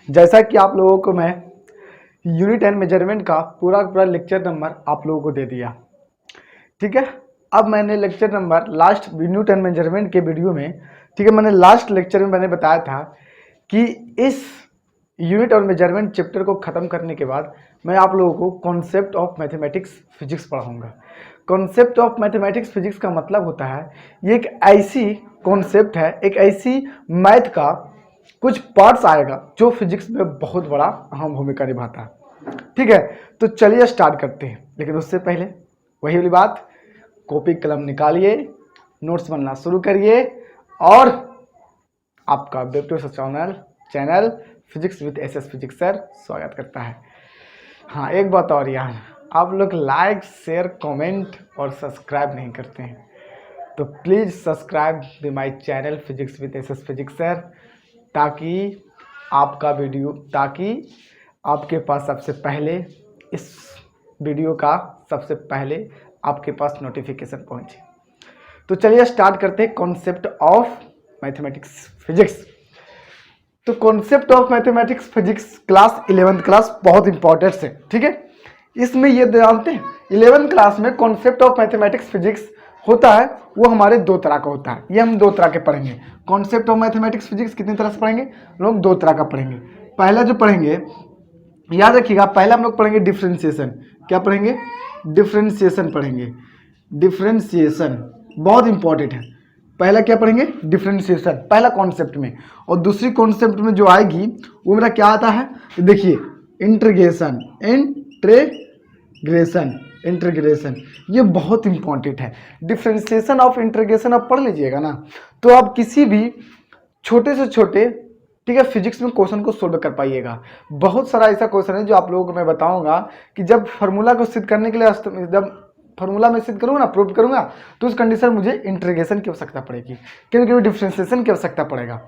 जैसा कि आप लोगों को मैं यूनिट एंड मेजरमेंट का पूरा लेक्चर नंबर आप लोगों को दे दिया। ठीक है, अब मैंने lecture number last unit and measurement के वीडियो में, ठीक है, मैंने लास्ट लेक्चर में मैंने बताया था कि इस यूनिट और मेजरमेंट चैप्टर को ख़त्म करने के बाद मैं आप लोगों को कॉन्सेप्ट ऑफ मैथमेटिक्स फिजिक्स पढ़ाऊंगा। कॉन्सेप्ट ऑफ मैथमेटिक्स फिजिक्स का मतलब होता है ये एक ऐसी कॉन्सेप्ट है, एक ऐसी मैथ का कुछ पार्ट्स आएगा जो फिजिक्स में बहुत बड़ा अहम भूमिका निभाता है। ठीक है, तो चलिए स्टार्ट करते हैं, लेकिन उससे पहले वही वाली बात, कॉपी कलम निकालिए, नोट्स बनना शुरू करिए और आपका web channel physics with SS physics sir स्वागत करता है। हाँ, एक बात और यार, आप लोग लाइक शेयर कमेंट और सब्सक्राइब नहीं करते हैं, तो please subscribe the my channel physics with SS physics sir, ताकि आपके पास सबसे पहले इस वीडियो का सबसे पहले आपके पास नोटिफिकेशन पहुंचे। तो चलिए स्टार्ट करते हैं कॉन्सेप्ट ऑफ मैथमेटिक्स फिजिक्स। तो concept of mathematics physics class 11th class बहुत इंपॉर्टेंट है। ठीक है, इसमें ये जानते हैं 11th क्लास में कॉन्सेप्ट ऑफ मैथमेटिक्स फिजिक्स होता है, वो हमारे दो तरह का होता है। ये हम दो तरह के पढ़ेंगे। कॉन्सेप्ट ऑफ मैथमेटिक्स फिजिक्स कितनी तरह से पढ़ेंगे? लोग दो तरह का पढ़ेंगे। पहला जो पढ़ेंगे, याद रखिएगा, पहला हम लोग पढ़ेंगे डिफ्रेंशिएशन। क्या पढ़ेंगे? डिफ्रेंशिएशन पढ़ेंगे। डिफ्रेंशिएशन बहुत इंपॉर्टेंट है। पहला क्या पढ़ेंगे? डिफ्रेंशिएशन, पहला कॉन्सेप्ट में। और दूसरी कॉन्सेप्ट में जो आएगी वो मेरा क्या आता है, देखिए, इंटीग्रेशन। इंटीग्रेशन ये बहुत इंपॉर्टेंट है। डिफ्रेंशिएशन ऑफ इंटीग्रेशन आप पढ़ लीजिएगा ना, तो आप किसी भी छोटे से छोटे, ठीक है, फिजिक्स में क्वेश्चन को सोल्व कर पाइएगा। बहुत सारा ऐसा क्वेश्चन है जो आप लोगों को मैं बताऊंगा कि जब फार्मूला को सिद्ध करने के लिए, जब फार्मूला में सिद्ध करूंगा ना, प्रूव करूंगा, तो उस कंडीशन में मुझे इंटीग्रेशन की आवश्यकता पड़ेगी, क्योंकि डिफ्रेंशिएशन की आवश्यकता पड़ेगा।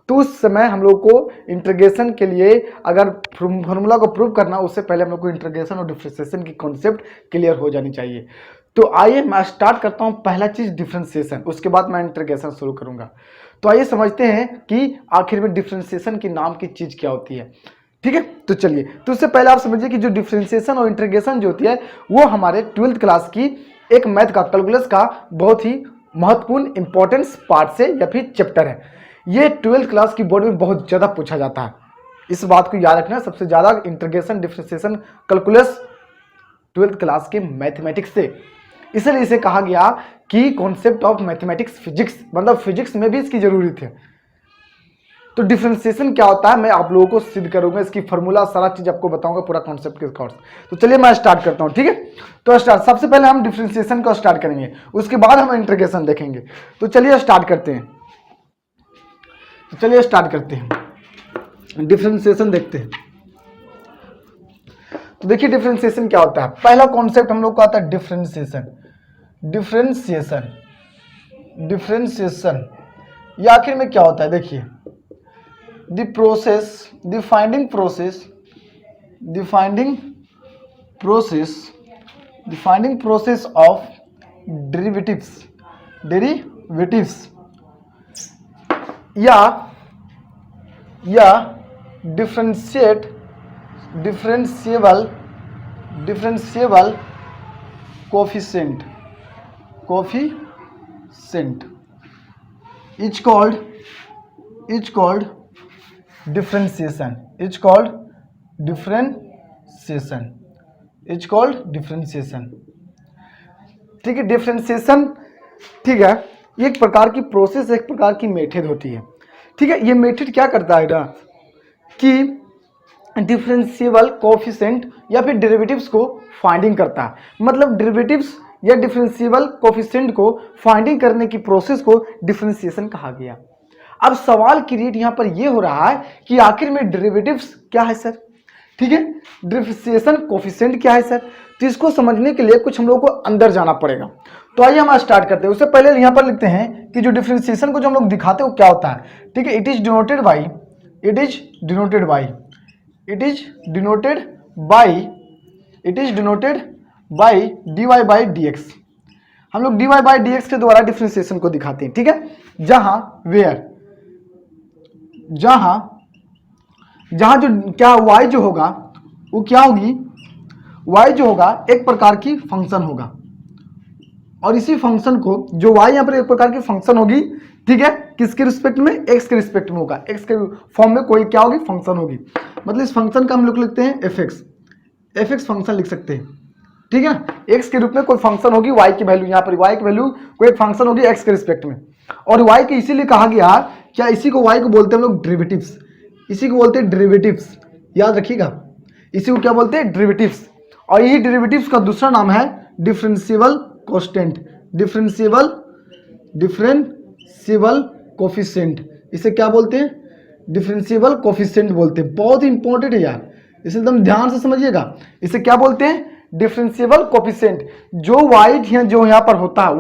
तो उस समय हम लोग को इंटीग्रेशन के लिए, अगर फार्मूला को प्रूव करना, उससे पहले हम लोग को इंटीग्रेशन और डिफ्रेंशिएशन की कॉन्सेप्ट क्लियर हो जानी चाहिए। तो आइए मैं स्टार्ट करता हूं। पहला चीज डिफ्रेंशिएशन, उसके बाद मैं इंटीग्रेशन शुरू करूंगा। तो आइए समझते हैं कि आखिर में डिफ्रेंशिएशन की नाम की चीज क्या होती है। ठीक है, तो चलिए, तो उससे पहले आप समझिए कि जो डिफ्रेंशिएशन और इंटीग्रेशन जो होती है वो हमारे 12th क्लास की एक मैथ का, कैलकुलस का बहुत ही महत्वपूर्ण इंपॉर्टेंस पार्ट से या फिर चैप्टर है। ये 12th क्लास की बोर्ड में बहुत ज्यादा पूछा जाता है। इस बात को याद रखना, सबसे ज्यादा integration, differentiation, calculus 12th class के मैथमेटिक्स से, इसलिए इसे कहा गया कि कॉन्सेप्ट ऑफ मैथमेटिक्स फिजिक्स, मतलब फिजिक्स में भी इसकी जरूरत है। तो डिफरेंशिएशन क्या होता है मैं आप लोगों को सिद्ध करूंगा, इसकी फार्मूला सारा चीज आपको बताऊंगा पूरा कॉन्सेप्ट के कोर्स। तो चलिए मैं स्टार्ट करता हूं। ठीक है, तो स्टार्ट, सबसे पहले हम डिफरेंशिएशन को स्टार्ट करेंगे, उसके बाद हम इंटीग्रेशन देखेंगे। तो चलिए स्टार्ट करते हैं। डिफरेंशिएशन देखते हैं। तो देखिए डिफरेंशिएशन क्या होता है। पहला कॉन्सेप्ट हम लोग को आता है डिफरेंशिएशन ये आखिर में क्या होता है? देखिए, the finding process of derivatives या differentiable coefficient is called differentiation. ठीक है, डिफरेंशिएशन, ठीक है, ये एक प्रकार की प्रोसेस, एक प्रकार की मेथड होती है। ठीक है, ये मेथड क्या करता है ना कि डिफरेंशिएबल कोएफिशिएंट या फिर डेरिवेटिव्स को फाइंडिंग करता है। मतलब डेरिवेटिव्स या डिफरेंशिएबल कोएफिशिएंट को फाइंडिंग करने की प्रोसेस को डिफरेंशिएशन कहा गया। अब सवाल क्रिएट यहां पर यह हो रहा है कि आखिर में डेरिवेटिव्स क्या है सर? ठीक है, डिफरेंशिएशन कोएफिशिएंट क्या है सर? तो इसको समझने के लिए कुछ हम लोगों को अंदर जाना पड़ेगा। तो आइए हम स्टार्ट करते हैं। उससे पहले यहां पर लिखते हैं कि जो डिफरेंशिएशन को जो हम लोग दिखाते हैं वो क्या होता है। ठीक है, it is denoted by dy by dx। हम लोग dy बाई dx के द्वारा डिफरेंशिएशन को दिखाते हैं। ठीक है, जहां जहां जो क्या y जो होगा वो क्या होगी, y जो होगा एक प्रकार की फंक्शन होगा, और इसी फंक्शन को जो y यहाँ पर एक प्रकार की फंक्शन होगी, ठीक है, किसके रिस्पेक्ट में, x के रिस्पेक्ट में होगा, x के फॉर्म में कोई क्या होगी, फंक्शन होगी। मतलब इस फंक्शन का हम लोग लिखते हैं fx फंक्शन लिख सकते हैं, ठीक है ना। x के रूप में कोई फंक्शन होगी, y की वैल्यू, यहाँ पर y की वैल्यू कोई एक फंक्शन होगी x के रिस्पेक्ट में, और y के इसीलिए कहा गया, क्या इसी को y को बोलते हैं हम लोग डेरिवेटिव्स, इसी को बोलते हैं डेरिवेटिव्स, याद रखिएगा, इसी को क्या बोलते हैं, डेरिवेटिव्स। और यही डेरिवेटिव्स का दूसरा नाम है डिफरेंशिएबल कांस्टेंट, डिफरेंशिएबल कोफिशिएंट, इसे क्या बोलते हैं, डिफरेंशिएबल कोफिशिएंट बोलते हैं। बहुत ही इंपॉर्टेंट है यार, इसे एकदम ध्यान से समझिएगा। इसे क्या बोलते हैं, डिफरेंशिएबल कोफिशिएंट। जो y जो यहाँ पर होता है,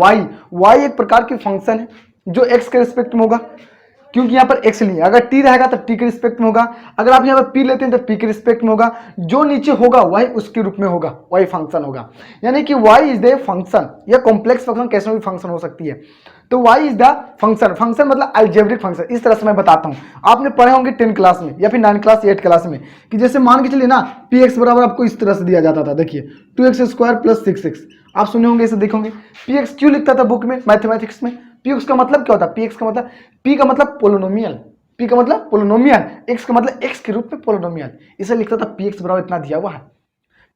y एक प्रकार की फंक्शन है जो x के रिस्पेक्ट में होगा, क्योंकि यहाँ पर x लिए, अगर t रहेगा तो t के रिस्पेक्ट में होगा, अगर आप यहाँ पर p लेते हैं तो p के रिस्पेक्ट में होगा, जो नीचे होगा y उसके रूप में होगा, y फंक्शन होगा। यानी कि y इज द फंक्शन, या कॉम्प्लेक्स फंक्शन कैसे भी फंक्शन हो सकती है, तो y is the function, function मतलब अलजेब्रिक फंक्शन। इस तरह से मैं बताता हूँ, आपने पढ़े होंगे 10 क्लास में या फिर 9 क्लास 8 क्लास में, कि जैसे मान के चलिए ना px बराबर आपको इस तरह से दिया जाता था, देखिए 2x² + 6x, आप सुने होंगे, इसे देखोगे। px क्यों लिखता था बुक में, मैथमेटिक्स में, px का मतलब क्या होता है, px का मतलब, p का मतलब पोलिनोमियल, p का मतलब पोलिनोमियल, x का मतलब x के रूप में पोलिनोमियल, इसे लिखता था px बराबर इतना दिया हुआ है।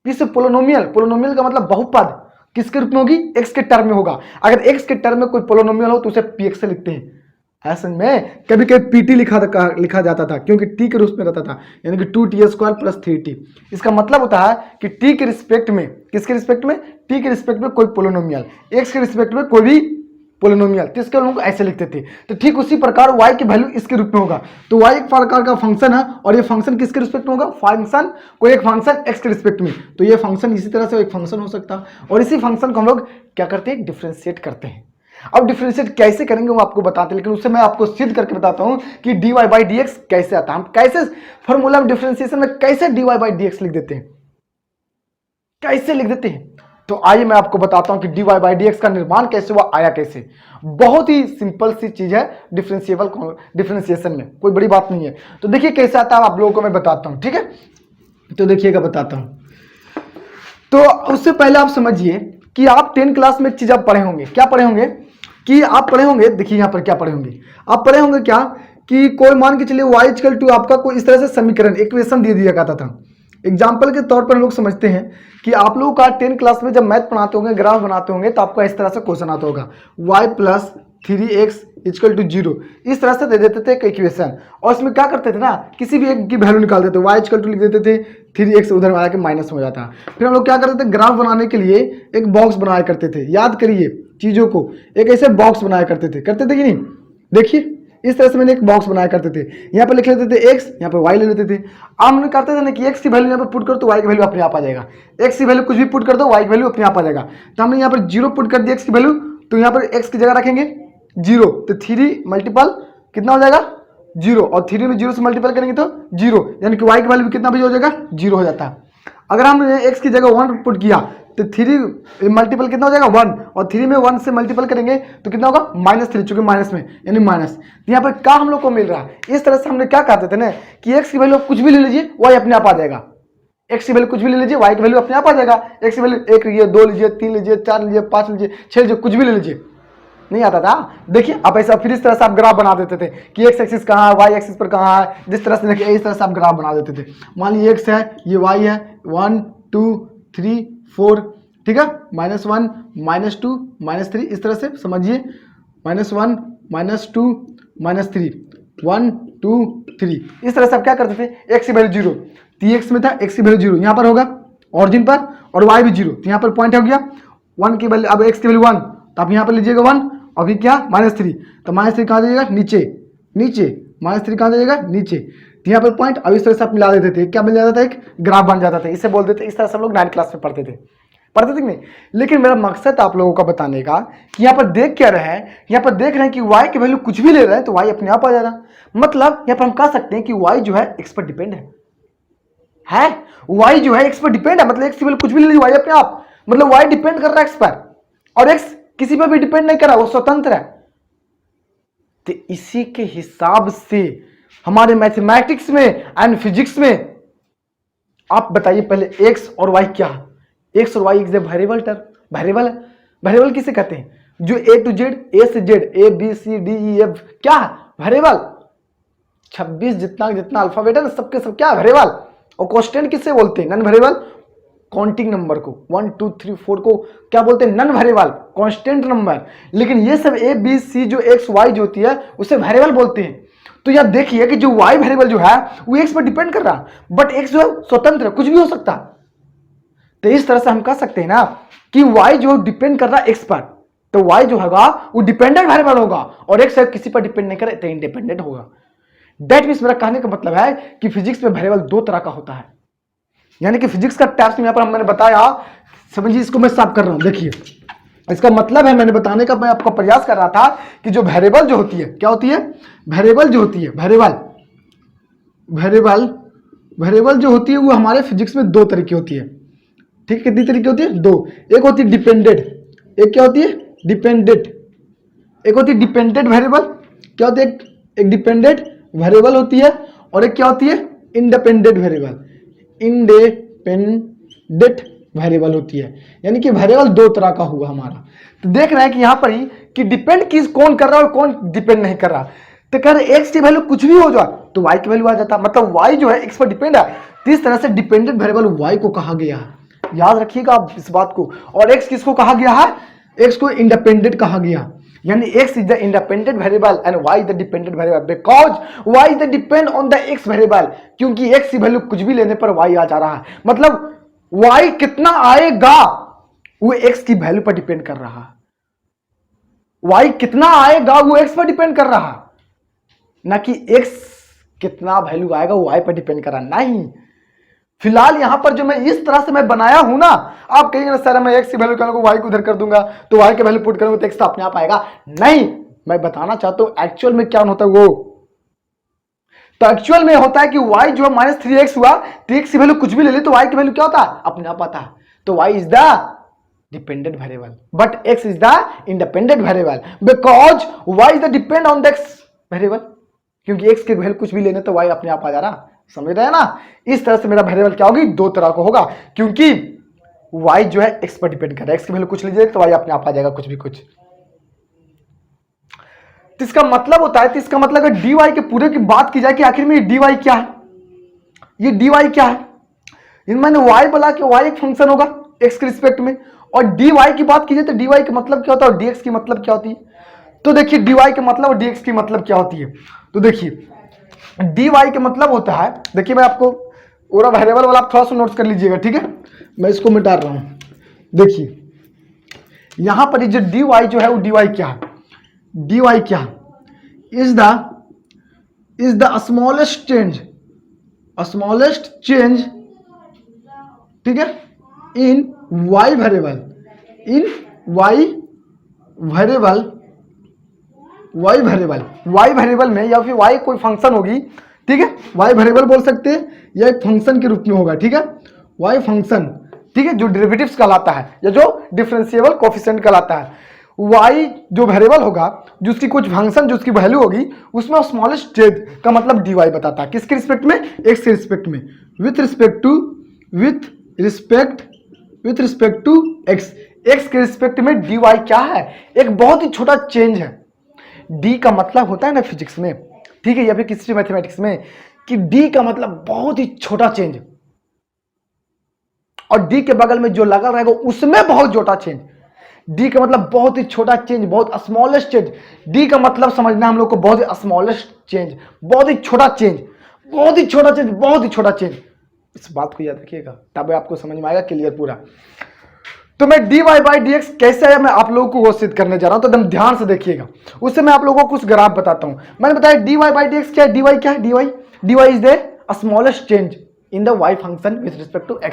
p से पोलिनोमियल, पोलिनोमियल का मतलब बहुपद, किसके रूप में होगी, x के टर्म में होगा। अगर x के टर्म में कोई पोलिनोमियल हो तो उसे px से लिखते हैं। ऐसे में कभी कभी pt लिखा जाता था, क्योंकि t के रूप में रहता था, यानी कि 2t² + 3t। इसका मतलब होता है कि t के रिस्पेक्ट में, किसके रिस्पेक्ट में, t के रिस्पेक्ट में कोई पोलिनोमियल, x के रिस्पेक्ट में कोई भी पोलिनोमियल, तो इसके लोग ऐसे लिखते थे। तो ठीक उसी प्रकार y की वैल्यू इसके रूप में होगा, तो y एक प्रकार का फंक्शन है, और ये फंक्शन किसके रिस्पेक्ट में होगा, फंक्शन कोई एक फंक्शन x के रिस्पेक्ट में, तो ये फंक्शन इसी तरह से एक फंक्शन हो सकता है, और इसी फंक्शन को हम लोग क्या करते हैं, डिफरेंशिएट करते हैं। अब डिफरेंशिएट कैसे करेंगे वो आपको बताते हैं, लेकिन उससे मैं आपको सिद्ध करके बताता हूं कि dy/dx कैसे आता है, हम कैसे फॉर्मूला में डिफरेंशिएशन में कैसे dy/dx लिख देते हैं, कैसे लिख देते हैं। तो आइए मैं आपको बताता हूं कि dy/dx का निर्माण कैसे हुआ, आया कैसे। बहुत ही सिंपल सी चीज है डिफरेंशिएशन में, कोई बड़ी बात नहीं है। तो देखिए कैसे आता है, आप लोगों को मैं बताता हूं, ठीक है। तो देखिएगा बताता हूं। तो उससे पहले आप समझिए कि आप 10 क्लास में एक चीज आप पढ़े होंगे, क्या पढ़े होंगे, कि आप पढ़े होंगे, देखिए यहां पर क्या पढ़े होंगे, आप पढ़े होंगे क्या, कि कोई मान के चलिए y = आपका कोई इस तरह से समीकरण, इक्वेशन दे दिया जाता था। एग्जाम्पल के तौर पर हम लोग समझते हैं कि आप लोगों का 10 क्लास में जब मैथ पढ़ाते होंगे, ग्राफ बनाते होंगे, तो आपको इस तरह से क्वेश्चन आता होगा, y + 3x = 0, इस तरह से दे देते थे एक इक्वेशन, और इसमें क्या करते थे ना, किसी भी एक की वैल्यू निकाल देते, y = लिख देते थे, 3x उधर आया के माइनस हो जाता। फिर हम लोग क्या करते थे, ग्राफ बनाने के लिए एक बॉक्स बनाया करते थे, याद करिए चीजों को, एक ऐसे बॉक्स बनाया करते थे कि नहीं, देखिए इस तरह से मैंने एक बॉक्स बनाया करते थे, यहाँ पर लिख लेते थे x, यहाँ पर y ले लेते थे। हमने करते थे ना कि x की वैल्यू यहाँ पर पुट करो तो y की वैल्यू अपने आप आ जाएगा, x की वैल्यू कुछ भी पुट कर दो, y की वैल्यू अपने आप आ जाएगा। तो हमने यहाँ पर 0 पुट कर दिया x की वैल्यू, तो यहाँ पर x की जगह रखेंगे 0, तो 3 मल्टीपल कितना हो जाएगा, 0, और 3 में 0 से मल्टीपल करेंगे तो 0, यानी कि y की वैल्यू कितना भी हो जाएगा, 0 हो जाता है। अगर हमने x की जगह 1 पुट किया तो 3 मल्टीपल कितना हो जाएगा, 1, और 3 में 1 से मल्टीपल करेंगे तो कितना होगा, -3, चूंकि माइनस में यानी माइनस। तो यहाँ पर क्या हम लोग को मिल रहा है, इस तरह से हमने क्या कहते थे ना कि x की वैल्यू कुछ भी ले लीजिए, y अपने आप आ जाएगा, x की वैल्यू कुछ भी ले लीजिए, y की वैल्यू अपने आप आ जाएगा। x की वैल्यू 1 लीजिए, 2 लीजिए, 3 लीजिए, 4 लीजिए, 5 लीजिए, 6 लीजिए, कुछ भी ले लीजिए, नहीं आता था। देखिए आप ऐसा फिर इस तरह से आप ग्राफ बना देते थे कि x एक्सिस कहाँ है, y एक्सिस पर कहाँ है, जिस तरह से देखिए इस तरह से आप ग्राफ बना देते थे। मान लीजिए x है, ये y है, 1 2 3 4, ठीक है, -1 -2 -3, इस तरह से समझिए, -1 -2 -3 1 2 3, इस तरह से आप क्या करते थे, x की वैल्यू 0, तो x में था, x की वैल्यू 0 यहाँ पर होगा ऑरिजिन पर, और y भी 0, तो यहाँ पर पॉइंट हो गया 1 की वैल्यू, अब x की वैल्यू 1, तो आप यहाँ पर लीजिएगा 1, अभी क्या -3, तो -3 कहाँ जाइएगा, नीचे, -3 कहाँ जाइएगा, नीचे, तो यहाँ पर पॉइंट। अब इस तरह से आप मिला देते थे, क्या मिल जाता था, एक ग्राफ बन जाता था, इसे बोलते थे। इस तरह से हम लोग 9 क्लास में पढ़ते थे कि नहीं। लेकिन मेरा मकसद आप लोगों का बताने का कि यहाँ पर देख क्या रहे हैं, यहाँ पर देख रहे हैं कि y की वैल्यू कुछ भी ले रहे हैं तो y अपने आप आ जा रहा। मतलब यहाँ पर हम कह सकते हैं कि y जो है x पर डिपेंड है y जो है x पर डिपेंड है, मतलब x की वैल्यू कुछ भी ले ली, y अपने आप, मतलब y डिपेंड कर रहा है x पर, और x किसी पर भी डिपेंड नहीं कर रहा, वो स्वतंत्र है। तो इसी के हिसाब से हमारे मैथमेटिक्स में एंड फिजिक्स में। आप बताइए पहले एक्स और वाई क्या है? एक्स और Y is a variable term. Variable है, वेरिएबल किसे कहते हैं? जो ए टू जेड, ए से Z, A B C D E F क्या है? वेरिएबल। 26 जितना जितना अल्फाबेट है ना, सबके सब क्या है? वेरिएबल। और कांस्टेंट किसे बोलते हैं? Non variable. काउंटिंग नंबर को 1 2 3 4 को क्या बोलते हैं? Non variable, constant number. लेकिन ये सब ए बी सी जो एक्स वाई जो होती है उसे वेरिएबल बोलते हैं। तो यह देखिए कि जो वाई वेरिएबल जो है वो एक्स पर डिपेंड कर रहा है, बट एक्स जो है स्वतंत्र है, कुछ भी हो सकता है। तो इस तरह से हम कह सकते हैं ना कि वाई जो डिपेंड कर रहा है एक्स पर, तो वाई जो होगा वो डिपेंडेंट वेरिएबल होगा, और एक्स किसी पर डिपेंड नहीं करे तो इंडिपेंडेंट होगा। दैट मींस मेरा कहने का मतलब है कि फिजिक्स में वेरिएबल दो तरह का होता है, यानी कि फिजिक्स का टाइप्स में यहां पर मैंने बताया। समझिए, इसको मैं साफ कर रहा हूं। देखिए इसका मतलब है, मैंने बताने का मैं आपका प्रयास कर रहा था कि जो वेरिएबल जो होती है क्या होती है? वेरिएबल जो होती है, वेरिएबल जो होती है वो हमारे फिजिक्स में दो तरह की होती है। ठीक है, कितनी तरीके होती है? दो। एक होती है डिपेंडेंट, एक क्या होती है? डिपेंडेंट। एक होती है डिपेंडेंट वेरिएबल, क्या होती है? एक डिपेंडेंट वेरिएबल होती है, और एक क्या होती है? Independent variable. इंडिपेंडेंट वेरिएबल होती है, यानी कि वेरिएबल दो तरह का हुआ हमारा। तो देख रहे हैं कि यहां पर ही कि डिपेंड किस कौन कर रहा है और कौन डिपेंड नहीं कर रहा। तो कह रहे एक्स की वैल्यू कुछ भी हो जाए तो वाई की वैल्यू आ जाता, मतलब वाई जो है एक्स पर डिपेंड है। तो इस तरह से डिपेंडेंट वेरिएबल वाई को कहा गया है, याद रखिएगा आप इस बात को। और एक्स किसको कहा गया है? एक्स को इंडिपेंडेंट कहा गया, यानी x is the independent variable and y is the dependent variable because y is the depend on the x variable, क्योंकि x की वैल्यू कुछ भी लेने पर y आ जा रहा है, मतलब y कितना आएगा वो x की वैल्यू पर डिपेंड कर रहा है। y कितना आएगा वो x पर डिपेंड कर रहा है, ना कि x कितना वैल्यू आएगा वो y पर डिपेंड कर रहा है। नहीं, फिलहाल यहां पर जो मैं इस तरह से मैं बनाया हूं ना, आप कहेंगे ना सर मैं एक्स की वैल्यू करूंगा वाई को उधर कर दूंगा तो वाई की वैल्यू पुट करूंगा तो एक्स तो अपने आप आएगा। नहीं, मैं बताना चाहता हूं एक्चुअल में क्या होता है वो। तो एक्चुअल में होता है कि वाई जो है -3x हुआ तो एक्स की वैल्यू कुछ भी ले ले तो वाई की वैल्यू क्या होता है? अपने आप आता है। तो Y is the dependent variable but X is the independent variable because Y is the depend on the X variable, क्योंकि एक्स की वैल्यू कुछ भी लेने तो वाई अपने आप आ जा रहा। समझ रहे हैं ना? इस तरह से मेरा वेरिएबल क्या होगी? दो तरह का होगा, क्योंकि y जो है x पर डिपेंड कर रहा है, x की वैल्यू कुछ लीजिए तो y अपने आप आ जाएगा, कुछ भी कुछ। तो इसका मतलब होता है, तो इसका मतलब अगर dy के पूरे की बात की जाए कि आखिर में ये dy क्या है, ये dy क्या है? मैंने y बोला कि y एक फंक्शन होगा x के रिस्पेक्ट में, और dy की बात की जाए तो dy का मतलब क्या होता है और dx की मतलब क्या होती है? तो देखिए dy के मतलब और dx की मतलब क्या होती है। तो देखिए dy के मतलब होता है, देखिए मैं आपको पूरा वेरिएबल वाला आप थोड़ा सा नोट्स कर लीजिएगा, ठीक है? मैं इसको मिटा रहा हूं। देखिए यहां पर जो dy जो है वो dy क्या है? dy क्या है? इज द स्मॉलेस्ट चेंज, ठीक है, इन y वेरिएबल, y वेरिएबल में, या फिर y कोई फंक्शन होगी, ठीक है? y वेरिएबल बोल सकते हैं या एक फंक्शन के रूप में होगा, ठीक है? y फंक्शन, ठीक है, जो डेरिवेटिव्स कहलाता है या जो डिफरेंशिएबल कोएफिशिएंट कहलाता है। y जो वेरिएबल होगा, जो उसकी कुछ फंक्शन जो उसकी वैल्यू होगी, उसमें स्मॉलेस्ट चेंज का मतलब dy बताता है। किसके रिस्पेक्ट में? x के रिस्पेक्ट में, विथ रिस्पेक्ट टू x के रिस्पेक्ट में dy क्या है? एक बहुत ही छोटा चेंज है। d का मतलब होता है ना फिजिक्स में, ठीक है, या फिर किसी मैथमेटिक्स में, कि d का मतलब बहुत ही छोटा चेंज, और d के बगल में जो लगा रहेगा उसमें बहुत छोटा चेंज। d का मतलब बहुत ही छोटा चेंज, बहुत स्मॉलेस्ट चेंज। d का मतलब समझना हम लोग को, बहुत ही स्मॉलेस्ट चेंज, बहुत ही छोटा चेंज, बहुत ही छोटा चेंज, बहुत ही छोटा चेंज। इस बात को याद रखिएगा, तब आपको समझ में आएगा क्लियर पूरा। तो मैं dy बाई डी एक्स कैसे है मैं आप लोगों को घोषित करने जा रहा हूं, तो एकदम ध्यान से देखिएगा। उससे मैं आप लोगों को कुछ ग्राफ बताता हूं। मैंने बताया dy बाई डी एक्स क्या है? dy क्या है? dy is the smallest change in the y function with respect to x,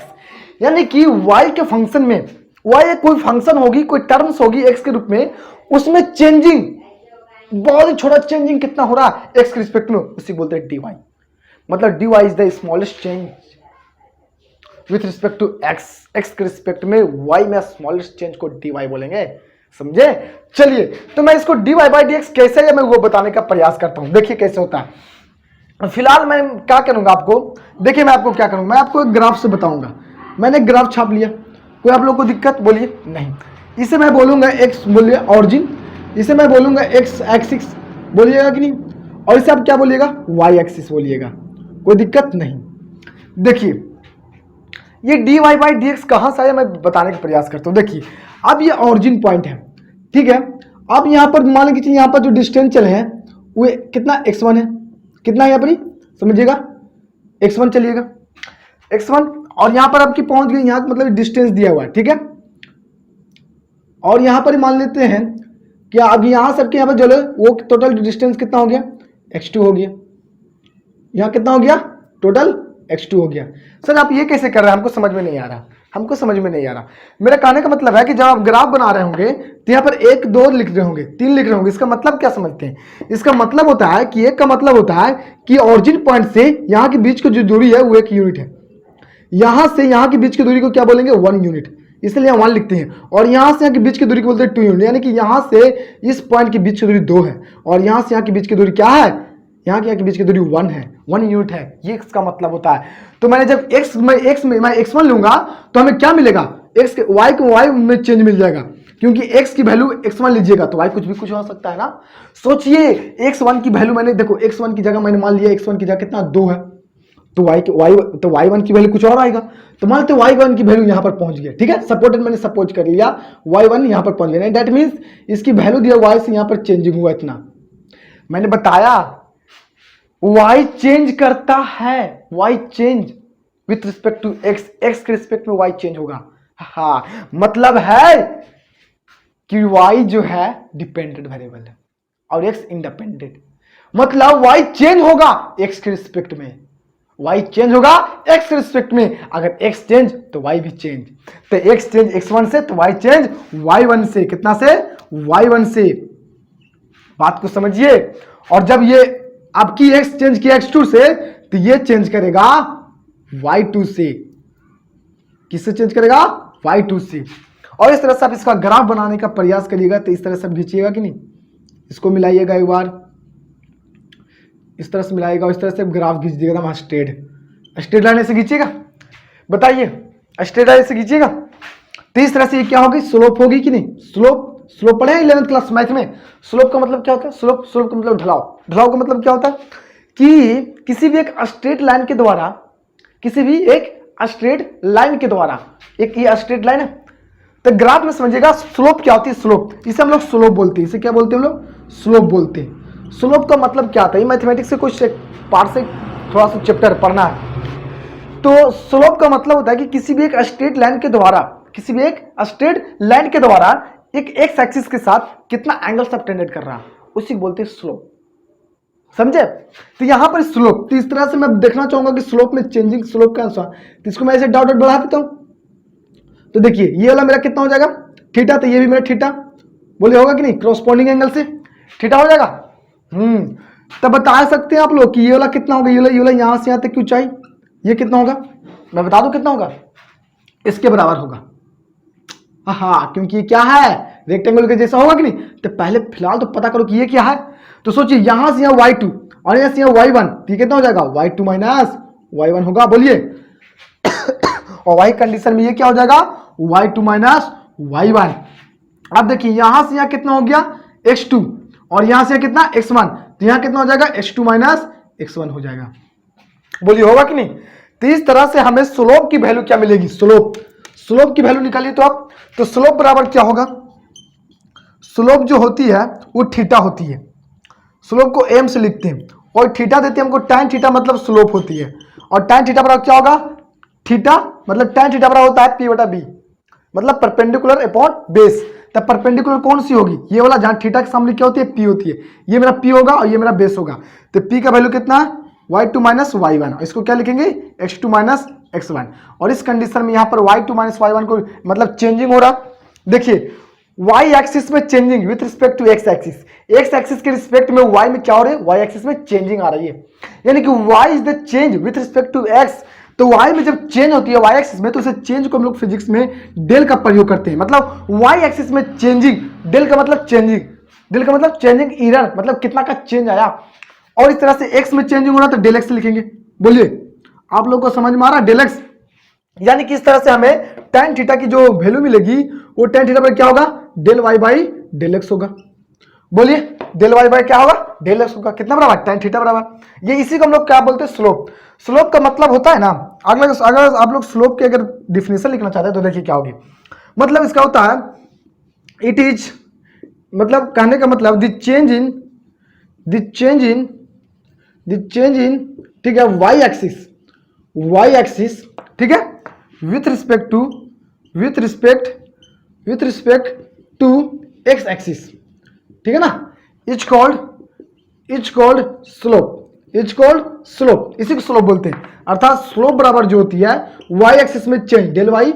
यानी कि y के फंक्शन में, y एक कोई फंक्शन होगी, कोई टर्म्स होगी x के रूप में, उसमें चेंजिंग, बहुत ही छोटा चेंजिंग कितना हो रहा है x के रिस्पेक्ट में, उसी बोलते हैं dy। मतलब dy is the smallest change with respect to x के रिस्पेक्ट में y में स्मॉलेस्ट चेंज को dy बोलेंगे, समझे? चलिए, तो मैं इसको dy बाई डी एक्स कैसे है मैं वो बताने का प्रयास करता हूं। देखिए कैसे होता है। फिलहाल मैं क्या करूंगा आपको, देखिए मैं आपको क्या करूंगा, मैं आपको एक ग्राफ से बताऊंगा। मैंने ग्राफ छाप लिया, कोई आप लोग को दिक्कत बोलिए नहीं। इसे मैं बोलूंगा एक्स, बोलिए ऑरिजिन, इसे मैं बोलूंगा एक्स एक्सिस, बोलिएगा कि नहीं, और इसे आप क्या बोलिएगा, वाई एक्सिस बोलिएगा, कोई दिक्कत नहीं। देखिए ये dy बाई डी एक्स कहाँ से आया मैं बताने का प्रयास करता हूँ। देखिए अब ये ऑरिजिन पॉइंट है, ठीक है। अब यहाँ पर मान लीजिए यहाँ पर जो डिस्टेंस चले हैं वो कितना x1 है, कितना है यहाँ पर समझिएगा, x1 चलिएगा, x1, और यहाँ पर आपकी पहुंच गई, यहाँ मतलब डिस्टेंस दिया हुआ है, ठीक है। और यहाँ पर मान लेते हैं कि अब यहाँ सबके यहाँ पर जो वो टोटल डिस्टेंस कितना हो गया, x2 हो गया। यहाँ कितना हो गया, टोटल x2 हो गया। सर आप ये कैसे कर रहे हैं, हमको समझ में नहीं आ रहा, हमको समझ में नहीं आ रहा। मेरा कहने का मतलब है कि जब आप ग्राफ बना रहे होंगे तो यहाँ पर 1 2 लिख रहे होंगे, 3 लिख रहे होंगे, इसका मतलब क्या समझते हैं, इसका मतलब होता है कि एक का मतलब होता है कि ऑरिजिन पॉइंट से यहाँ के बीच की जो दूरी है वो 1 यूनिट है, यहाँ से यहाँ के बीच की दूरी को क्या बोलेंगे, 1 यूनिट, इसलिए 1 लिखते हैं। और यहाँ से यहाँ के बीच की दूरी को बोलते हैं 2 यूनिट, यानी कि यहाँ से इस पॉइंट के बीच की दूरी 2 है और यहाँ से यहाँ के बीच की दूरी क्या है, यहाँ के बीच की दूरी 1 है, 1 यूनिट है, ये इसका मतलब होता है। तो मैंने जब मैं x1 लूंगा तो हमें क्या मिलेगा, x के y को y में चेंज मिल जाएगा, क्योंकि x की वैल्यू x1 लीजिएगा तो y कुछ भी कुछ हो सकता है ना। सोचिए x1 की वैल्यू मैंने, देखो x1 की जगह मैंने मान लिया x1 की जगह कितना 2 है, तो y1 की वैल्यू कुछ और आएगा, तो मान लेते y1 की वैल्यू यहाँ पर पहुंच गया, ठीक है, सपोर्टेड मैंने सपोज कर लिया y1 यहाँ पर पहुंच गया, दैट मीन्स इसकी वैल्यू दिया y से यहाँ पर चेंजिंग हुआ इतना। मैंने बताया y चेंज करता है, y change with respect to x, x के रिस्पेक्ट में y चेंज होगा। हाँ मतलब है कि y जो है डिपेंडेंट वेरिएबल है और x इंडिपेंडेंट, मतलब y चेंज होगा x के रिस्पेक्ट में, y चेंज होगा x के रिस्पेक्ट में, अगर x चेंज तो y भी चेंज, तो x चेंज x1 से तो y चेंज y1 से, कितना से, y1 से, बात को समझिए। और जब ये आपकी x चेंज किया x2 से तो ये चेंज करेगा y2 से, किससे चेंज करेगा, y2 से। और इस तरह से आप इसका ग्राफ बनाने का प्रयास करिएगा, तो इस तरह से खींचिएगा कि नहीं, इसको मिलाइएगा एक बार, इस तरह से मिलाएगा और इस तरह से ग्राफ खींच दिएगा एकदम स्ट्रेट लाइन से खींचिएगा, बताइए स्ट्रेट लाइन से खींचिएगा, तो इस तरह से ये क्या होगी, स्लोप होगी कि नहीं, स्लोप पढ़े 11th क्लास मैथ में। स्लोप का मतलब क्या होता है, स्लोप का मतलब ढलाव का मतलब क्या होता है कि किसी भी एक स्ट्रेट लाइन के द्वारा, किसी भी एक स्ट्रेट लाइन के द्वारा, एक ये स्ट्रेट लाइन है, तो ग्राफ में समझिएगा स्लोप क्या होती है, स्लोप, इसे हम लोग स्लोप बोलते हैं, इसे क्या बोलते हैं हम लोग, स्लोप बोलते हैं। स्लोप का मतलब क्या होता है, मैथमेटिक्स से कुछ पार्ट से थोड़ा सा चैप्टर पढ़ना है। तो स्लोप का मतलब होता है कि किसी भी एक स्ट्रेट लाइन के द्वारा, किसी भी एक स्ट्रेट लाइन के द्वारा एक एक्स एक्सिस के साथ कितना एंगल सबटेंडेड कर रहा है, उसी को बोलते हैं स्लोप, समझे। तो यहां पर स्लोप, तो इस तरह से मैं देखना चाहूंगा कि स्लोप में चेंजिंग, स्लोप का आंसर, तो इसको मैं ऐसे डॉट बढ़ा देता हूं, तो देखिए ये वाला मेरा कितना हो जाएगा, थीटा, तो ये भी मेरा थीटा, बोले होगा कि नहीं, क्रॉसपोंडिंग एंगल से थीटा हो जाएगा। तब बता सकते हैं आप लोग कि ये वाला कितना होगा, ये वाला यहां से यहां तक की ऊंचाई, ये कितना होगा, मैं बता दूं कितना होगा, इसके बराबर होगा। हाँ, क्योंकि ये क्या है, रेक्टेंगल के जैसा होगा कि नहीं। तो पहले फिलहाल तो पता करो कि ये क्या है, तो सोचिए यहां से यहाँ y2 और यहाँ से यहाँ y1, तो कितना हो जाएगा, y2 माइनस y1 होगा, बोलिए और y कंडीशन में ये क्या हो जाएगा, y2 माइनस y1। अब देखिए यहां से यहाँ कितना हो गया, x2, और यहां से कितना, x1, तो यहाँ कितना हो जाएगा, x2 माइनस x1 हो जाएगा, बोलिए होगा कि नहीं। तो इस तरह से हमें स्लोप की वैल्यू क्या मिलेगी, स्लोप की वैल्यू निकालिए तो आप, तो स्लोप बराबर क्या होगा, स्लोप जो होती है वो थीटा होती है, स्लोप को m से लिखते हैं और थीटा देते हैं हमको tan थीटा, मतलब स्लोप होती है, और tan थीटा बराबर क्या होगा, थीटा मतलब tan थीटा बराबर होता है p/b, मतलब परपेंडिकुलर अपॉन बेस। तब परपेंडिकुलर कौन सी होगी, ये वाला, जहां थीटा के सामने क्या होती है, p होती है, ये मेरा p होगा और ये मेरा बेस होगा। तो p का वैल्यू कितना है, y2 माइनस y1, इसको क्या लिखेंगे, x2 माइनस x1, और इस कंडीशन में यहाँ पर y2 माइनस y1 को मतलब चेंजिंग हो रहा, देखिए y एक्सिस में changing with respect to x axis, x axis के रिस्पेक्ट में y में क्या हो रहा है, y एक्सिस में चेंजिंग आ रही है, यानी कि y is the change with respect to x। तो y में जब चेंज होती है y एक्सिस में, तो उसे चेंज को हम लोग फिजिक्स में डेल का प्रयोग करते हैं, मतलब y एक्सिस में चेंजिंग, डेल का मतलब चेंजिंग, डेल का मतलब चेंजिंग एरर, मतलब कितना का चेंज आया, और इस तरह से एक्स में चेंजिंग हो रहा है तो डेल एक्स लिखेंगे। बोलिए आप लोग को समझ में आ रहा है? डेल एक्स यानी कि इस तरह से हमें tan थीटा की जो वैल्यू मिलेगी वो tan थीटा पर क्या होगा, del Y by del X होगा। बोलिए डेल वाई बाई क्या होगा, डेल एक्स होगा। कितना बराबर, tan थीटा बराबर। ये इसी को हम लोग क्या बोलते हैं, स्लोप। स्लोप का मतलब होता है ना, अगर आप लोग स्लोप की अगर डिफिनेशन लिखना चाहते हैं तो देखिए क्या होगी। मतलब इसका होता है, इट इज, मतलब कहने का मतलब द चेंज इन ठीक है वाई एक्सिस ठीक है with respect to X axis, ठीक है ना, इज कॉल्ड स्लोप। इसी को स्लोप बोलते हैं। अर्थात स्लोप बराबर जो होती है वाई एक्सिस में change del Y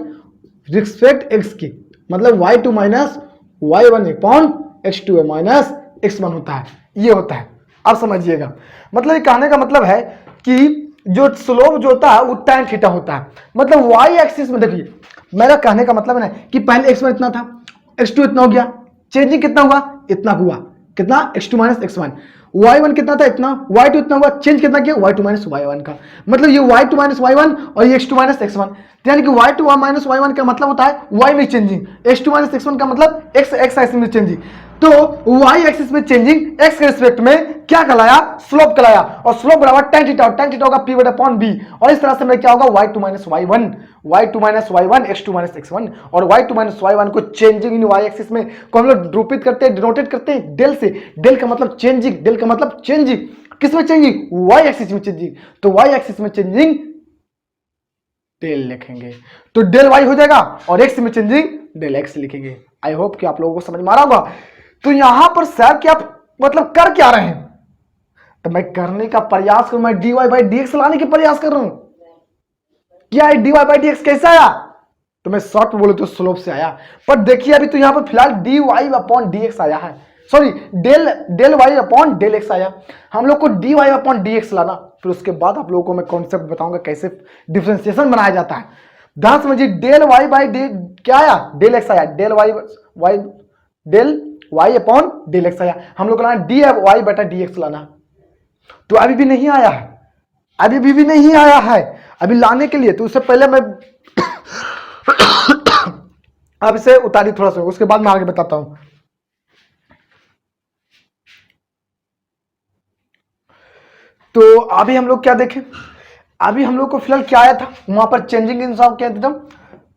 respect X की, मतलब y2 minus y1 upon x2 minus x1 होता है, ये होता है। आप समझिएगा, मतलब ये कहने का मतलब है कि जो स्लोप जो होता है वो tan थीटा होता है। मतलब y एक्सिस में देखिए, मेरा कहने का मतलब है ना कि पहले x1 इतना था, x2 इतना हो गया, चेंजिंग कितना हुआ, इतना हुआ, कितना, x2 माइनस x1। y1 कितना था, इतना, y2 इतना हुआ, चेंज कितना किया, y2 माइनस y1 का। मतलब ये y2 माइनस y1 और ये x2 माइनस x1, यानी कि y2 माइनस y1 का मतलब होता है y में चेंजिंग, x2 माइनस x1 का मतलब x एक्सिस में चेंजिंग। तो y एक्सिस में चेंजिंग x के रिस्पेक्ट में क्या कहलाया, स्लोप कहलाया। और स्लोप बराबर tan थीटा, और tan थीटा होगा p बटा अपॉन b। और इस तरह से में क्या होगा, y2 minus y1 x2 minus x1। और y2 माइनस y1 को चेंजिंग इन y एक्सिस में को हम लोग निरूपित करते हैं, डिनोटेट करते हैं डेल से। डेल का मतलब चेंजिंग, किस में चेंजिंग, y एक्सिस में चेंजिंग। तो y एक्सिस में चेंजिंग डेल लिखेंगे, तो डेल y हो जाएगा, और x में चेंजिंग डेल x लिखेंगे। आई होप कि आप लोगों को समझ में आ रहा होगा। तो यहां पर सर क्या मतलब कर क्या रहे हैं, तो मैं करने का प्रयास करूं, मैं dy बाई dx लाने की प्रयास कर रहा हूं। क्या है dy बाई dx कैसे आया, तो मैं शॉर्ट में बोलूं तो स्लोप से आया। पर देखिए अभी तो यहां पर फिलहाल dy अपॉन dx आया है, sorry del y upon del x आया। हम लोग को dy अपॉन dx लाना, फिर उसके बाद आप लोगों को मैं कॉन्सेप्ट बताऊंगा कैसे डिफरेंशिएशन बनाया जाता है। ध्यान समझिए, डेल y बाई क्या आया, डेल x आया, del y upon del x आया। हम लोग को लाना dy बटा dx लाना, तो अभी भी नहीं आया है, अभी लाने के लिए तो उससे पहले मैं अब इसे उतारी थोड़ा सा, उसके बाद मैं आगे बताता हूं। तो अभी हम लोग क्या देखें, अभी हम लोग को फिलहाल क्या आया था, वहां पर चेंजिंग इन सब क्या था,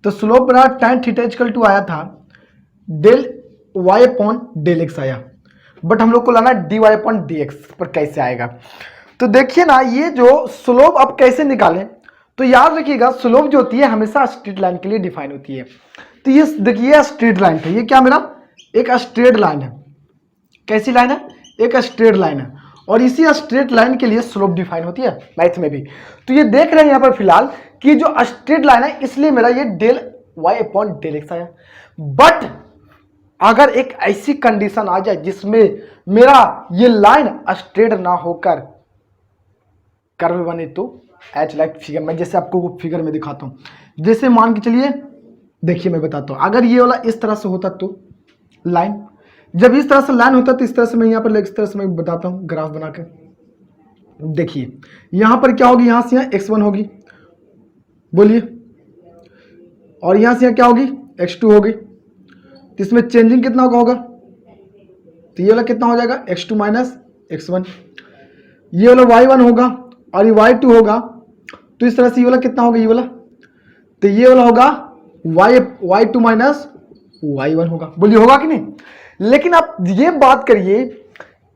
तो स्लोप बना tan थीटा इक्वल टू आया था del y upon del x आया। बट हम लोग को लाना dy अपॉन dx पर कैसे आएगा। तो देखिए ना, ये जो स्लोप अब कैसे निकालें, तो याद रखिएगा स्लोप जो होती है हमेशा स्ट्रेट लाइन के लिए डिफाइन होती है। तो ये देखिए स्ट्रेट लाइन है, ये क्या मेरा एक स्ट्रेट लाइन है। कैसी लाइन है, एक स्ट्रेट लाइन है, और इसी स्ट्रेट लाइन के लिए स्लोप डिफाइन होती है मैथ में भी। तो ये देख रहे हैं यहाँ पर फिलहाल कि जो स्ट्रेट लाइन है, इसलिए मेरा ये del y upon del X आया। बट अगर एक ऐसी कंडीशन आ जाए जिसमें मेरा ये लाइन स्ट्रेट ना होकर कर्व बने, तो एच लाइक फिगर, मैं जैसे आपको फिगर में दिखाता हूं। जैसे मान के चलिए, देखिए मैं बताता हूं, अगर ये वाला इस तरह से होता तो लाइन, जब इस तरह से लाइन होता तो इस तरह से मैं यहाँ पर इस तरह से मैं बताता हूँ ग्राफ बनाकर। देखिए यहाँ पर क्या होगी, यहाँ से यहाँ x1 होगी, बोलिए, और यहाँ से यहाँ क्या होगी, x2 होगी। तो इसमें चेंजिंग कितना होगा, तो ये वाला कितना हो जाएगा, x2 माइनस x1। ये वाला y1 होगा और ये y2 होगा, तो इस तरह से ये वाला कितना होगा, ये वाला, तो ये वाला होगा y2 माइनस y1 होगा। बोलिए होगा कि नहीं। लेकिन आप ये बात करिए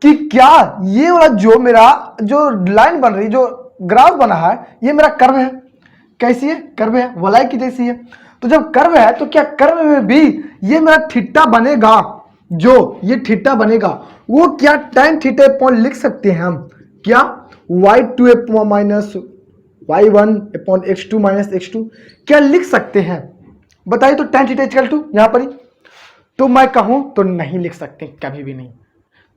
कि क्या ये वाला जो मेरा जो लाइन बन रही, जो ग्राफ बना है, ये मेरा कर्व है। कैसी है, कर्व है, वलय की जैसी है। तो जब कर्व है तो क्या कर्व में भी ये मेरा थीटा बनेगा, जो ये थीटा बनेगा वो क्या tan थीटा अपॉन लिख सकते हैं हम, क्या y2 upon minus y1 upon x2 minus x2 क्या लिख सकते हैं, बताइए। तो tan थीटा इक्वल टू यहां पर ही, तो मैं कहूं तो नहीं लिख सकते, कभी भी नहीं।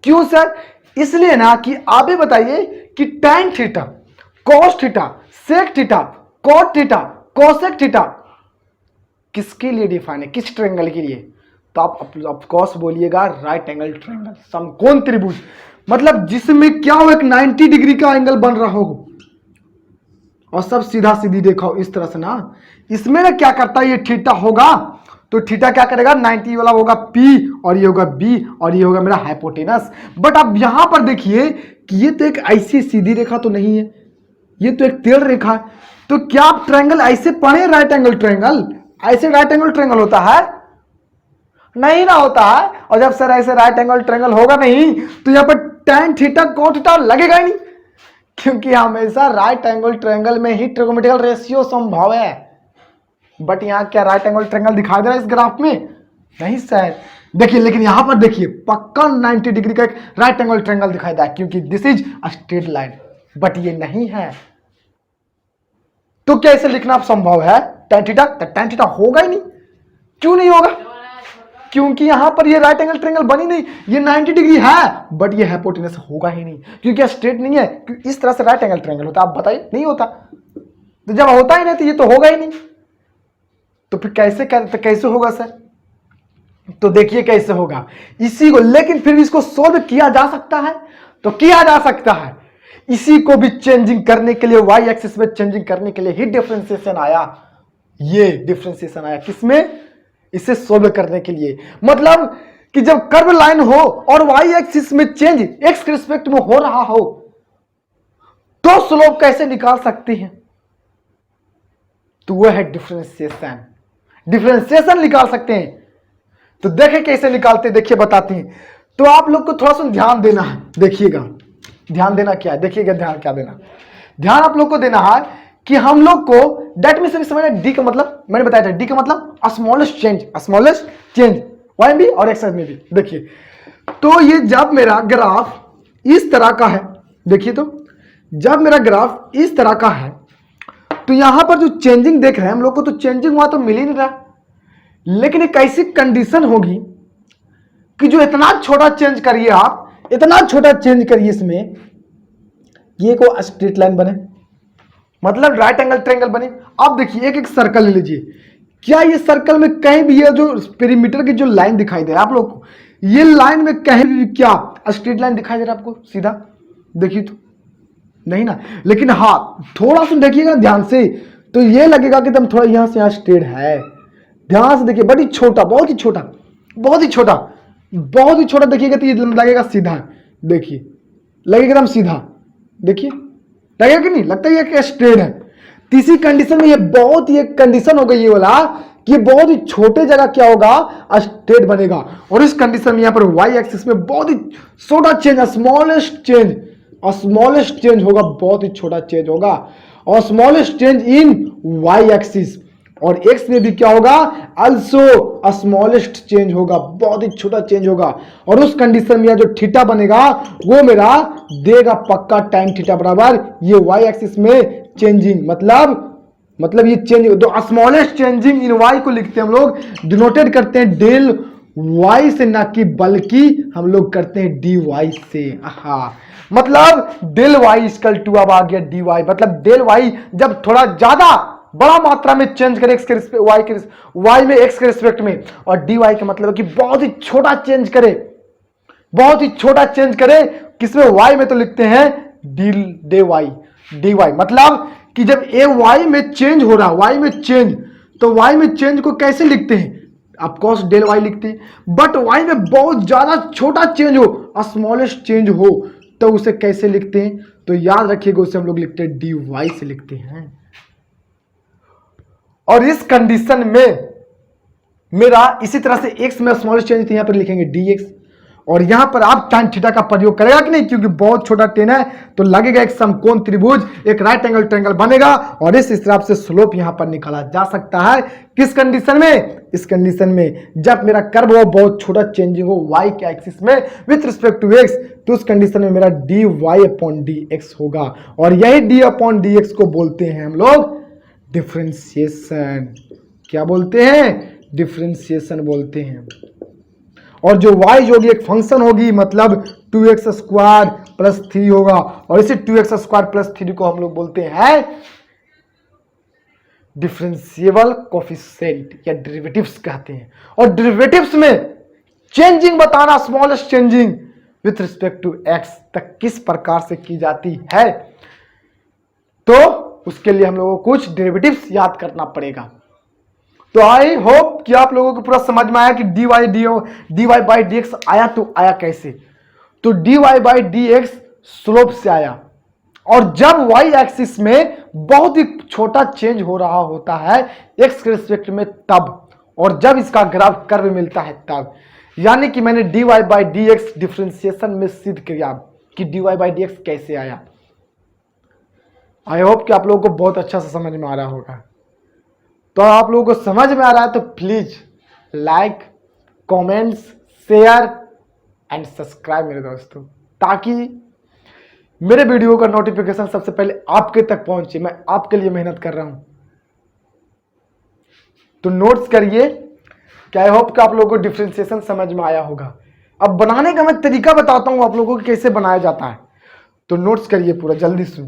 क्यों सर, इसलिए ना कि आप ही बताइए कि tan theta, cos theta, sec theta, cot theta, cosec theta किसके लिए डिफाइन है, किस ट्रायंगल के लिए। तो आप ऑफ कोर्स बोलिएगा राइट एंगल ट्रायंगल, समकोण त्रिभुज। मतलब जिसमें क्या हो, एक 90 डिग्री का एंगल बन रहा हो और सब सीधा सीधी देखा हो इस तरह से ना, इसमें ना क्या करता है, ये थीटा होगा तो थीटा क्या करेगा, 90 वाला होगा P और ये होगा B और ये होगा मेरा हाइपोटेनस। बट अब यहां पर देखिए कि ये तो एक ऐसी सीधी रेखा तो नहीं है, ये तो एक टेढ़ रेखा है। तो क्या आप ट्रायंगल ऐसे पढ़े, राइट एंगल ट्रायंगल? ऐसे राइट एंगल ट्रायंगल होता है? नहीं ना होता है। और जब सर ऐसे राइट एंगल ट्रायंगल होगा नहीं तो यहां पर tan थीटा cot थीटा लगेगा ही नहीं, क्योंकि हमेशा राइट एंगल ट्रायंगल में ही ट्रिगोनोमेट्रिकल रेशियो संभव है। बट यहां क्या राइट एंगल ट्रायंगल दिखाई दे रहा है इस ग्राफ में? नहीं सर। देखिए लेकिन यहां पर देखिए पक्का 90 डिग्री का एक राइट एंगल ट्रायंगल दिखाई दे रहा है, क्योंकि this is a straight line. But ये नहीं है, तो क्या इसे लिखना संभव है tan थीटा? tan थीटा होगा ही नहीं। क्यों नहीं होगा? क्योंकि यहां पर ये राइट एंगल ट्रायंगल बनी नहीं, ये 90 डिग्री है बट ये हाइपोटेनस होगा ही नहीं, क्योंकि स्ट्रेट नहीं है। इस तरह से राइट एंगल ट्रायंगल होता, आप बताइए, नहीं होता। तो जब होता ही नहीं तो ये तो होगा ही नहीं, तो फिर कैसे होगा सर? तो देखिए कैसे होगा इसी को, लेकिन फिर इसको सोल्व किया जा सकता है, तो किया जा सकता है। इसी को भी चेंजिंग करने के लिए, वाई एक्सिस में चेंजिंग करने के लिए ही डिफरेंशिएशन आया। ये डिफरेंशिएशन आया किसमें? इसे सोल्व करने के लिए। मतलब कि जब कर्व लाइन हो और वाई एक्सिस में चेंज एक्स के रिस्पेक्ट में हो रहा हो तो स्लोप कैसे निकाल सकते हैं? तो वह है डिफरेंशिएशन। डिफरेंशिएशन निकाल सकते हैं। तो देखें कैसे निकालते हैं, देखिए बताते हैं। तो आप लोग को थोड़ा सा ध्यान देना है, देखिएगा ध्यान देना क्या है, देखिएगा ध्यान क्या देना। ध्यान आप लोग को देना है कि हम लोग को डेट में सभी समझना, डी का मतलब मैंने बताया था, डी का मतलब स्मॉलेस्ट चेंज वाई में भी और एक्स में भी। देखिए तो ये जब मेरा ग्राफ इस तरह का है, देखिए तो जब मेरा ग्राफ इस तरह का है तो यहां पर जो चेंजिंग देख रहे हैं हम लोग को, तो चेंजिंग वहां तो मिल ही नहीं रहा। लेकिन एक ऐसी कंडीशन होगी कि जो इतना छोटा चेंज करिए, आप इतना छोटा चेंज करिए इसमें, ये को स्ट्रेट लाइन बने, मतलब राइट एंगल ट्रायंगल बने। अब देखिए एक एक सर्कल ले लीजिए, क्या ये सर्कल में कहीं भी ये जो पेरीमीटर की जो लाइन दिखाई दे रहा है आप लोग को, ये लाइन में कहीं भी क्या स्ट्रेट लाइन दिखाई दे रहा है आपको सीधा? देखिए तो नहीं ना। लेकिन हाँ थोड़ा सा देखिएगा ध्यान से, तो ये लगेगा कि तुम थोड़ा यहां से यहां स्ट्रेट है। ध्यान से देखिए, बड़ी छोटा, बहुत ही छोटा, बहुत ही छोटा, बहुत ही छोटा देखिएगा तो ये लगेगा सीधा। देखिए लगेगा एकदम सीधा, देखिए लगेगा कि नहीं? लगता है कि स्ट्रेट है। तीसरी कंडीशन में ये बहुत ही एक कंडीशन हो गई ये वाला कि ये बहुत ही छोटे जगह क्या होगा, स्ट्रेट बनेगा। और इस कंडीशन में यहां पर वाई एक्सिस में बहुत ही छोटा चेंज, स्मॉलेस्ट चेंज होगा, बहुत ही छोटा चेंज होगा, और smallest change in Y axis. और एक्स में भी क्या होगा, अल्सो स्मॉलेस्ट चेंज होगा, बहुत ही छोटा चेंज होगा। और उस कंडीशन में जो थीटा बनेगा वो मेरा देगा पक्का tan थीटा बराबर ये वाई एक्सिस में चेंजिंग, मतलब ये चेंज, तो स्मॉलेस्ट चेंजिंग इन वाई को लिखते हैं हम लोग, डिनोटेड करते हैं डेल वाई से, ना कि बल्कि हम लोग करते हैं डी वाई से। हाँ मतलब डेल वाई इक्वल टू, अब आ गया डी वाई, मतलब डेल वाई जब थोड़ा ज्यादा बड़ा मात्रा में चेंज करे एक्स के रिस्पेक्ट, वाई में एक्स के रिस्पेक्ट में, और डी वाई का मतलब है कि बहुत ही छोटा चेंज करे, बहुत ही छोटा चेंज करे किसमें, वाई में, तो लिखते हैं डी वाई। मतलब कि जब ए वाई में चेंज हो रहा, वाई में चेंज, तो वाई में चेंज को कैसे लिखते हैं, ऑफकोर्स डेल वाई लिखते हैं। बट वाई में बहुत ज्यादा छोटा चेंज हो, स्मॉलेस्ट चेंज हो, तो उसे कैसे लिखते हैं? तो याद रखिएगा उसे हम लोग लिखते हैं डी वाई से लिखते हैं। और इस कंडीशन में मेरा इसी तरह से एक्स में स्मॉलेस्ट चेंज, तो यहां पर लिखेंगे डी एक्स, और यहां पर आप tan थीटा का प्रयोग करेगा कि नहीं, क्योंकि बहुत छोटा टेन है, तो लगेगा एक समकोण त्रिभुज, एक राइट एंगल ट्रायंगल बनेगा, और इस हिसाब से स्लोप यहां पर निकाला जा सकता है। किस कंडीशन में? इस कंडीशन में जब मेरा कर्व हो बहुत छोटा चेंजिंग हो y के एक्सिस में विथ रिस्पेक्ट टू x, तो उस कंडीशन में मेरा dy अपॉन dx होगा, और यही d अपॉन dx को बोलते हैं हम लोग डिफरेंशिएशन। क्या बोलते हैं? डिफरेंशिएशन बोलते हैं। और जो y होगी एक फंक्शन होगी, मतलब 2x स्क्वायर प्लस 3 होगा, और इसे 2x स्क्वायर प्लस 3 को हम लोग बोलते हैं डिफरेंशिएबल कोफिशिएंट या डेरिवेटिव्स कहते हैं। और डेरिवेटिव्स में चेंजिंग बताना, smallest changing, with respect to X तक किस प्रकार से की जाती है, तो उसके लिए हम लोगों को कुछ डेरिवेटिव्स याद करना पड़ेगा। तो आई होप कि आप लोगों को पूरा समझ में आया कि dy बाई dx आया तो आया कैसे। तो dy बाई dx स्लोप से आया, और जब y एक्सिस में बहुत ही छोटा चेंज हो रहा होता है x के रिस्पेक्ट में तब, और जब इसका ग्राफ कर्व मिलता है तब। यानी कि मैंने dy बाई dx डिफरेंशिएशन में सिद्ध किया कि dy बाई dx कैसे आया। आई होप कि आप लोगों को बहुत अच्छा से समझ में आ रहा होगा। तो आप लोगों को समझ में आ रहा है तो please like, comments, share and subscribe मेरे दोस्तों, ताकि मेरे वीडियो का नोटिफिकेशन सबसे पहले आपके तक पहुंचे। मैं आपके लिए मेहनत कर रहा हूं, तो नोट्स करिए। क्या आई होप कि आप लोगों को डिफरेंशिएशन समझ में आया होगा। अब बनाने का मैं तरीका बताता हूं आप लोगों को कैसे बनाया जाता है, तो नोट्स करिए पूरा जल्दी से।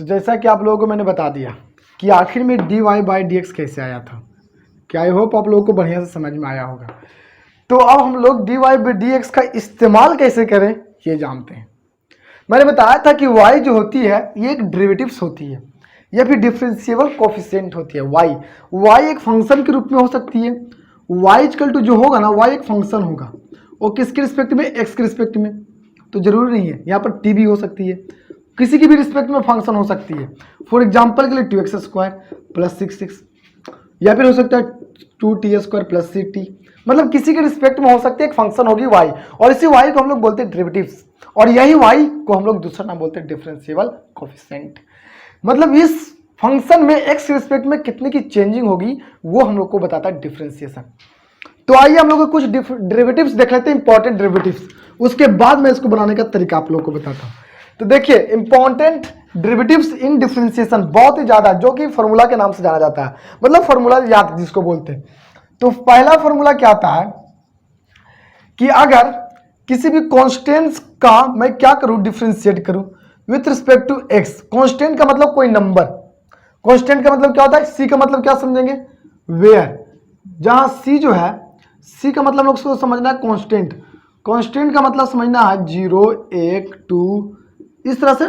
तो जैसा कि आप लोगों को मैंने बता दिया कि आखिर में dy बाई dx कैसे आया था, क्या आई होप आप लोगों को बढ़िया से समझ में आया होगा। तो अब हम लोग dy बाई dx का इस्तेमाल कैसे करें ये जानते हैं। मैंने बताया था कि y जो होती है ये एक डेरिवेटिव्स होती है या फिर डिफरेंशिएबल कोफिशिएंट होती है। y एक फंक्शन के रूप में हो सकती है। y इक्वल टू जो होगा ना, y एक फंक्शन होगा, और किसके रिस्पेक्ट में, x के रिस्पेक्ट में। तो जरूरी नहीं है, यहाँ पर t भी हो सकती है, किसी की भी रिस्पेक्ट में फंक्शन हो सकती है। फॉर एग्जाम्पल के लिए 2x² प्लस 6x, या फिर हो सकता है 2t² प्लस 6t, मतलब किसी के रिस्पेक्ट में हो सकती है, एक फंक्शन होगी y, और इसी y को हम लोग बोलते हैं डेरिवेटिव्स, और यही y को हम लोग दूसरा नाम बोलते हैं डिफरेंशिएबल कोफिशिएंट। मतलब इस फंक्शन में x के रिस्पेक्ट में कितने की चेंजिंग होगी वो हम लोग को बताता है डिफरेंशिएशन। तो आइए हम लोग कुछ डेरिवेटिव्स देख लेते हैं, इंपॉर्टेंट डेरिवेटिव्स, उसके बाद मैं इसको बनाने का तरीका आप लोगों को बताता हूँ। तो देखिए इंपॉर्टेंट डेरिवेटिव्स इन डिफरेंशिएशन बहुत ही ज्यादा, जो कि फॉर्मूला के नाम से जाना जाता है, मतलब फॉर्मूला याद जिसको बोलते हैं। तो पहला फॉर्मूला क्या आता है कि अगर किसी भी कांस्टेंट का मैं क्या करूं, डिफरेंशिएट करूं with respect to X. Constant का मतलब कोई नंबर, कांस्टेंट का मतलब क्या होता है, सी का मतलब क्या समझेंगे, वेयर, जहां सी जो है, सी का मतलब लोग उसको समझना है कांस्टेंट, कांस्टेंट का मतलब समझना है 0 1 2 इस तरह से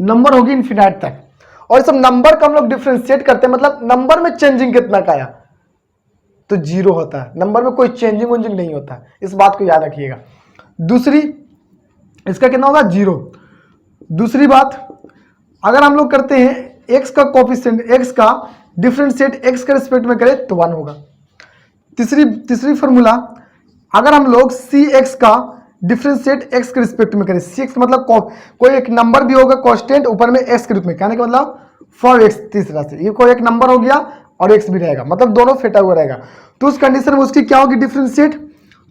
नंबर होगी इन्फिनाइट तक, और सब नंबर का हम लोग डिफरेंशिएट करते हैं, मतलब नंबर में चेंजिंग कितना का आया तो 0 होता है, नंबर में कोई चेंजिंग वेंजिंग नहीं होता, इस बात को याद रखिएगा। दूसरी इसका कितना होगा 0। दूसरी बात, अगर हम लोग करते हैं x का कोफिशिएंट, x का डिफरेंशिएट x के रिस्पेक्ट में करें तो 1 होगा। तीसरी फॉर्मूला, अगर हम लोग cx का डिफरेंशिएट x के रिस्पेक्ट में करें, cx मतलब कोई एक नंबर भी होगा कांस्टेंट ऊपर में x के रूप में, कहने का मतलब फॉर x, तीसरा से ये कोई एक नंबर हो गया और x भी रहेगा, मतलब दोनों फेटा हुआ रहेगा, तो उस कंडीशन में उसकी क्या होगी डिफरेंशिएट,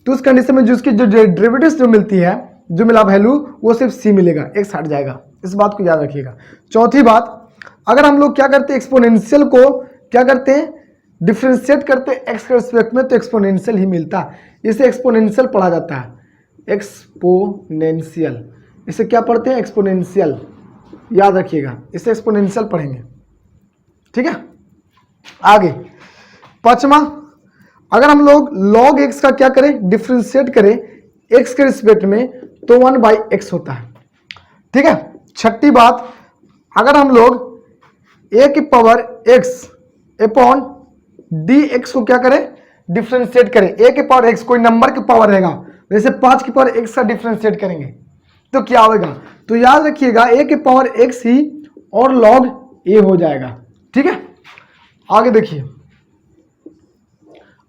तो उस कंडीशन में जो उसकी जो डेरिवेटिव्स जो मिलती है, जो मिला वैल्यू वो सिर्फ c मिलेगा, x हट जाएगा, इस बात को याद रखिएगा। चौथी बात, अगर हम लोग क्या करते हैं एक्सपोनेंशियल को क्या करते हैं डिफरेंशिएट करते हैं x के रिस्पेक्ट में, तो एक्सपोनेंशियल ही मिलता है, इसे एक्सपोनेंशियल पढ़ा जाता है, एक्सपोनेंशियल, इसे क्या पढ़ते हैं एक्सपोनेंशियल, याद रखिएगा इसे एक्सपोनेंशियल पढ़ेंगे, ठीक है। आगे पांचवा, अगर हम लोग log x का क्या करें डिफरेंशिएट करें x के रिस्पेक्ट में तो 1/x होता है, ठीक है। छठी बात, अगर हम लोग a की पावर x अपॉन dx को क्या करें डिफरेंशिएट करें, a की पावर x कोई नंबर की पावर रहेगा, जैसे 5 की पावर x का डिफरेंशिएट करेंगे तो क्या होगा, तो याद रखिएगा a की पावर x ही और log a हो जाएगा, ठीक है। आगे देखिए,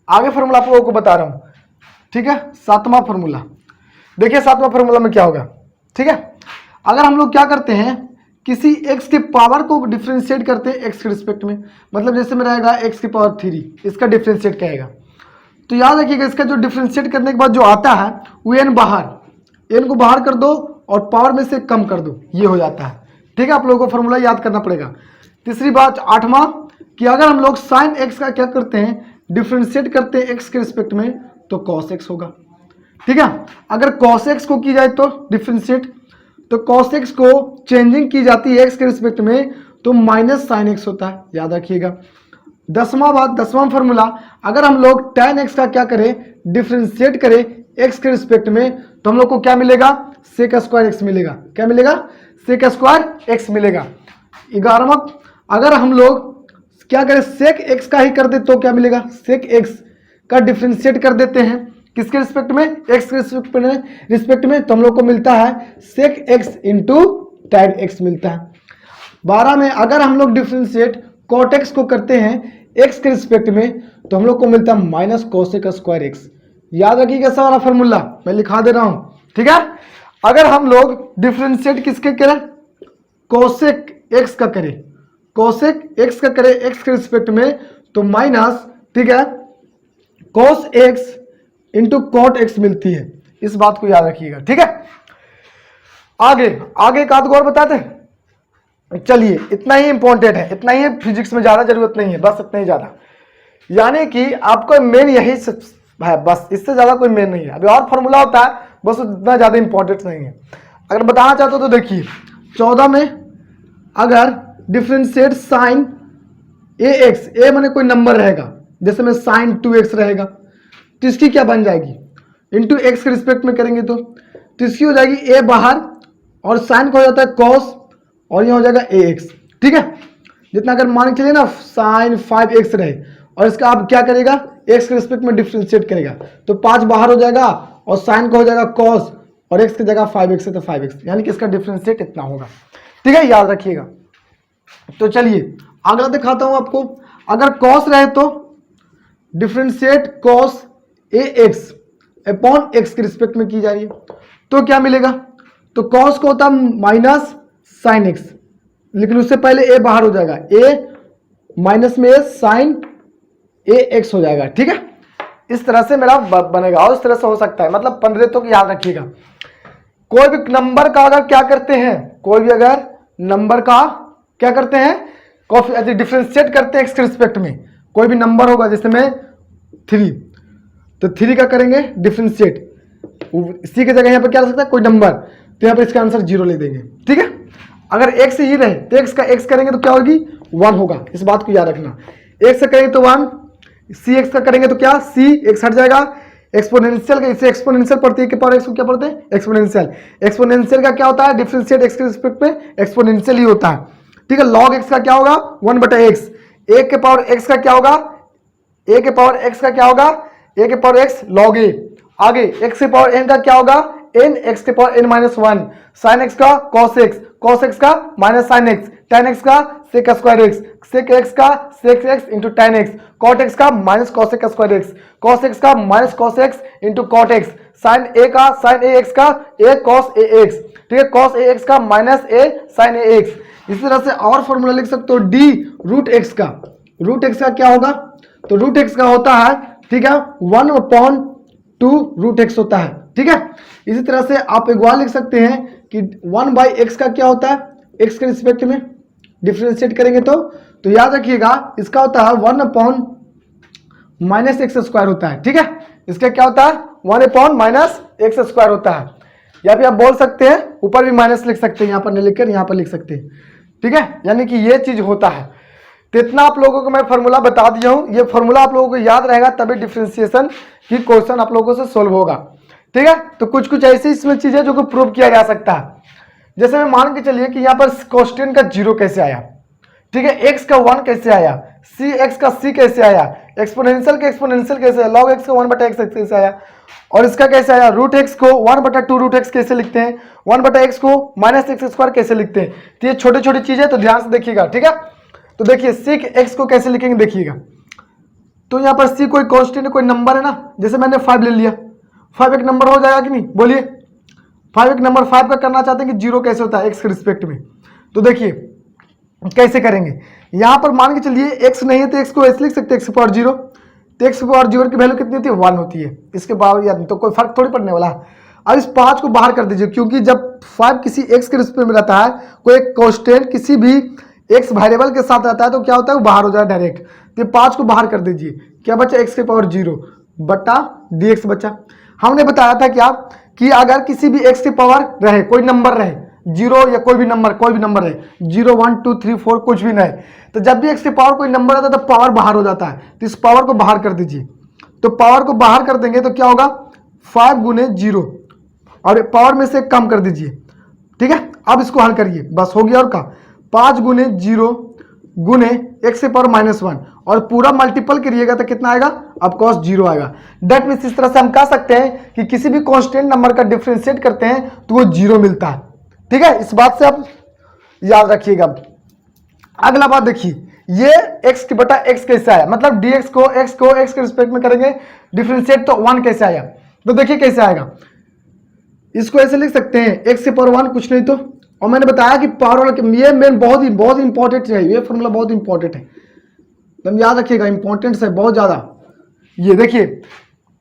आगे फॉर्मूला आप लोगों को बता रहा हूं, ठीक है। सातवां फॉर्मूला देखिए, सातवां फॉर्मूला में क्या होगा, ठीक है। अगर हम लोग क्या करते हैं किसी x के पावर को डिफरेंशिएट करते हैं x के रिस्पेक्ट में, मतलब जैसे में रहेगा x की पावर 3, इसका डिफरेंशिएट कहेगा, तो याद रखिएगा इसका जो डिफरेंशिएट करने के बाद जो आता है वो n बाहर, n को बाहर कर दो और पावर में से कम कर दो, ये हो जाता है, ठीक है। आप लोगों को फॉर्मूला याद करना पड़ेगा। तीसरी बात, आठवां, कि अगर हम लोग साइन x का क्या करते हैं डिफरेंशिएट करते हैं x के रिस्पेक्ट में तो cos x होगा, ठीक है। अगर cos x को की जाए तो डिफरेंशिएट, तो cos x को चेंजिंग की जाती है x के रिस्पेक्ट में तो माइनस साइन x होता है, याद रखिएगा। 10वां फॉर्मूला, अगर हम लोग tan x का क्या करें, डिफ्रेंशिएट करें x के रिस्पेक्ट में, तो हम लोग को क्या मिलेगा, sec स्क्वायर x मिलेगा। क्या मिलेगा, sec स्क्वायर x मिलेगा। 11वां, अगर हम लोग क्या करें, sec x का ही कर दे तो क्या मिलेगा, sec x का डिफ्रेंशिएट कर देते हैं किसके रिस्पेक्ट में, x के रिस्पेक्ट में, तो हम लोग को मिलता है sec x into tan x मिलता है। 12 में अगर हम लोग डिफ्रेंशिएट cot x को करते हैं x के रिस्पेक्ट में, तो हम लोग को मिलता है माइनस cosec स्क्वायर x। याद रखिएगा सारा वाला फॉर्मूला मैं लिखा दे रहा हूं, ठीक है। अगर हम लोग डिफ्रेंशिएट किसके करें, cosec x का करें, cosec x का करें x के रिस्पेक्ट में, तो माइनस, ठीक है, cos x into cot x मिलती है। इस बात को याद रखिएगा, ठीक है। आगे एक आध और बताते हैं। चलिए, इतना ही इंपॉर्टेंट है, इतना ही है, फिजिक्स में ज्यादा जरूरत नहीं है, बस इतना ही ज्यादा, यानी कि आपको मेन यही है, बस इससे ज्यादा कोई मेन नहीं है। अभी और फॉर्मूला होता है, बस इतना ज्यादा इंपॉर्टेंट नहीं है। अगर बताना चाहते हो तो देखिए 14 में अगर डिफ्रेंशिएट साइन ए एक्स, ए माने कोई नंबर रहेगा, जैसे में साइन 2x रहेगा, तो इसकी क्या बन जाएगी, इंटू एक्स के रिस्पेक्ट में करेंगे तो इसकी हो जाएगी ए बाहर, और साइन का हो जाता है कॉस, और यह हो जाएगा ए एक्स, ठीक है। जितना अगर मान के चलिए ना साइन 5x रहे, और इसका आप क्या करेगा, एक्स के रिस्पेक्ट में डिफ्रेंशिएट करेगा, तो 5 बाहर हो जाएगा, और साइन का हो जाएगा कॉस, और एक्स की जगह 5x है तो 5x, यानी कि इसका डिफ्रेंशिएट इतना होगा, ठीक है, याद रखिएगा। तो चलिए अगला दिखाता हूं आपको। अगर कॉस रहे तो differentiate cos A x upon x के रिस्पेक्ट में की जा रही है, तो क्या मिलेगा, तो कॉस को होता है माइनस साइन एक्स, लेकिन उससे पहले ए बाहर हो जाएगा, ए माइनस में ए साइन ए एक्स हो जाएगा, ठीक है। इस तरह से मेरा बनेगा, और इस तरह से हो सकता है, मतलब 15 तो याद रखिएगा। कोई भी नंबर का अगर क्या करते हैं, कोई भी अगर नंबर का क्या करते हैं, डिफ्रेंशिएट करते हैं एक्स के रिस्पेक्ट में, कोई भी नंबर होगा, जैसे में 3, तो 3 का करेंगे डिफ्रेंशिएट, सी की जगह यहाँ पर क्या रह सकता है, कोई नंबर, तो यहाँ पर इसका आंसर 0 ले देंगे, ठीक है। अगर एक्स ही रहे तो एक्स का एक्स करेंगे तो क्या होगी, 1 होगा, इस बात को याद रखना। एक्स का करेंगे तो 1, सी एक्स का करेंगे तो क्या, सी एक्स हट जाएगा, एक्सपोनेंशियल का, इसे एक्सपोनेंशियल पढ़ते हैं, के पावर एक्स को क्या पढ़ते हैं, एक्सपोनेंशियल। एक्सपोनेंशियल का क्या होता है, डिफरेंशिएट एक्स के रिस्पेक्ट में एक्सपोनेंशियल ही होता है, ठीक है। लॉग एक्स का क्या होगा, 1/x, ए के पावर एक्स का क्या होगा, ए के पावर एक्स का क्या होगा, ए के पावर एक्स लॉग ए। आगे एक्स के पावर एन का क्या होगा, एन एक्स के power n minus 1, sine x का कॉस एक्स का minus sine x, tan x का sec square x, sec x का sec x into tan x, cot x का minus cosec square x, cos x का minus cos x into cot x, sine a का sine ए x का ए cos A x, ठीक है, cos A x का minus ए sign ए x. इसी तरह से और फॉर्मूला लिख सकते हो, डी रूट एक्स का, रूट एक्स का क्या होगा, तो रूट एक्स का होता है, ठीक है, 1/2 रूट एक्स होता है, ठीक है। इसी तरह से आप एक बार लिख सकते हैं कि 1/x का क्या होता है, x के रिस्पेक्ट में डिफरेंशिएट करेंगे तो याद रखिएगा इसका होता है 1/-x स्क्वायर होता है, ठीक है। इसका क्या होता है, 1/-x स्क्वायर होता है, या फिर आप बोल सकते हैं ऊपर भी माइनस लिख सकते हैं, यहाँ पर नहीं लिखकर यहाँ पर लिख सकते हैं, ठीक है, यानी कि ये चीज होता है। तो इतना आप लोगों को मैं फॉर्मूला बता दिया हूं, ये फॉर्मूला आप लोगों को याद रहेगा, तभी डिफरेंशिएशन की क्वेश्चन आप लोगों से सोल्व होगा, ठीक है। तो कुछ ऐसी इसमें चीजें जो को प्रूव किया जा सकता है, जैसे मैं मान के चलिए कि यहाँ पर कोस्टेंट का 0 कैसे आया, ठीक है, x का 1 कैसे आया, सी एक्स का c कैसे आया, एक्सपोनेंशियल का एक्सपोनेंशियल कैसे आया, लॉग x का 1/x कैसे आया, और इसका कैसे आया, रूट एक्स को 1/2 रूट एक्स कैसे लिखते हैं, 1/x को माइनस एक्स स्क्वायर कैसे लिखते हैं। तो ये छोटी छोटी चीजें तो ध्यान से देखिएगा, ठीक है। तो देखिए सीक एक्स को कैसे लिखेंगे, देखिएगा, तो यहाँ पर c कोई कांस्टेंट कोई नंबर है ना, जैसे मैंने 5 ले लिया, 5 एक नंबर हो जाएगा कि नहीं, बोलिए 5 एक नंबर, 5 का करना चाहते हैं कि 0 कैसे होता है x के रिस्पेक्ट में, तो देखिए कैसे करेंगे। यहाँ पर मान के चलिए x नहीं है तो x को ऐसे लिख सकते हैं, x पावर 0, तो x पावर 0 की वैल्यू कितनी होती है, 1 होती है, इसके बावजूद याद नहीं, तो कोई फर्क थोड़ी पड़ने वाला है। अब इस 5 को बाहर कर दीजिए, क्योंकि जब 5 किसी x के रिस्पेक्ट में रहता है, कोई एक कांस्टेंट किसी भी x वेरिएबल के साथ रहता है, तो क्या होता है वो बाहर हो जाए डायरेक्ट। तो 5 को बाहर कर दीजिए, क्या बचा, x के पावर 0 बटा dx बचा। हमने बताया था क्या कि अगर किसी भी x की पावर रहे, कोई नंबर रहे, जीरो या कोई भी नंबर है, 0 1 2 3 4 कुछ भी नहीं। तो जब भी x की पावर कोई नंबर आता है तो पावर बाहर हो जाता है, तो इस पावर को बाहर कर दीजिए। तो पावर को बाहर कर देंगे तो क्या होगा, 5 गुने 0 और पावर में से कम कर दीजिए। ठीक है, अब इसको हल करिए, बस हो गया। और का 5 गुने 0 गुने x की पावर -1 और पूरा मल्टीपल करिएगा तो कितना आएगा, अब cos 0 आएगा। डेट मीन्स इस तरह से हम कह सकते हैं कि किसी भी कांस्टेंट नंबर का डिफरेंशिएट करते हैं तो वो 0 मिलता है। ठीक है, इस बात से आप याद रखिएगा। अगला बात देखिए, ये x की बटा x कैसे आया, मतलब dx को x के रिस्पेक्ट में करेंगे डिफरेंशिएट तो 1 कैसे आया। तो देखिए कैसे आएगा, इसको ऐसे लिख सकते हैं x की पावर 1 कुछ नहीं तो, और मैंने बताया कि पावर वाला ये मेन बहुत इंपॉर्टेंट है, ये फॉर्मूला बहुत इंपॉर्टेंट है, तुम याद रखिएगा, इंपॉर्टेंट है बहुत ज्यादा। ये देखिए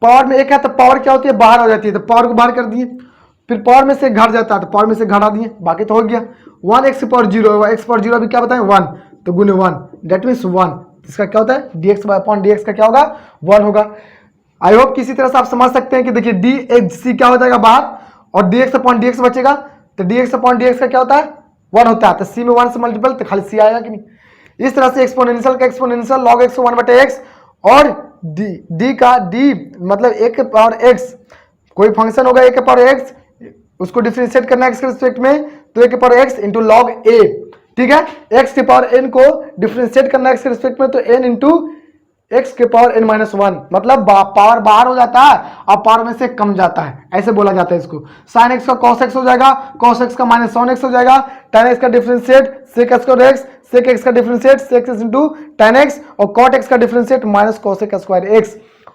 पावर में 1 है तो पावर क्या होती है, बाहर हो जाती है, तो पावर को बाहर कर दिए, फिर पावर में से घट जाता है तो पावर में से घटा दिए, बाकी तो हो गया। 1 x की पावर 0, x पावर 0 अभी क्या बताएं 1, तो गुने 1 डेट मीन्स 1, इसका क्या होता है dx अपॉन dx का क्या होगा 1 होगा। आई होप किसी तरह से आप समझ सकते हैं कि देखिए dx क्या हो जाएगा बाहर और dx अपॉन dx बचेगा, तो dx अपॉन dx का क्या होता है 1 होता है, तो c में 1 से मल्टीपल तो खाली c आएगा कि नहीं। इस तरह से एक्सपोनेंशियल का एक्सपोनेंशियल log x 1/x और d का d मतलब 1 के पावर x, कोई फंक्शन होगा 1 के पावर x, उसको डिफरेंशिएट करना है x के रिस्पेक्ट में, तो 1 के power x into log a। ठीक है, x के पावर n को डिफरेंशिएट करना है x के रिस्पेक्ट में, तो n इंटू x के पावर n -1, मतलब पावर बाहर हो जाता है और पावर में से कम जाता है, ऐसे बोला जाता है इसको। sin x का cos x हो जाएगा, cos x का -1 x हो जाएगा, tan x का डिफरेंशिएट sec x का x, sec x का differentiate sec x into tan x, और cot x का differentiate minus cos x square x,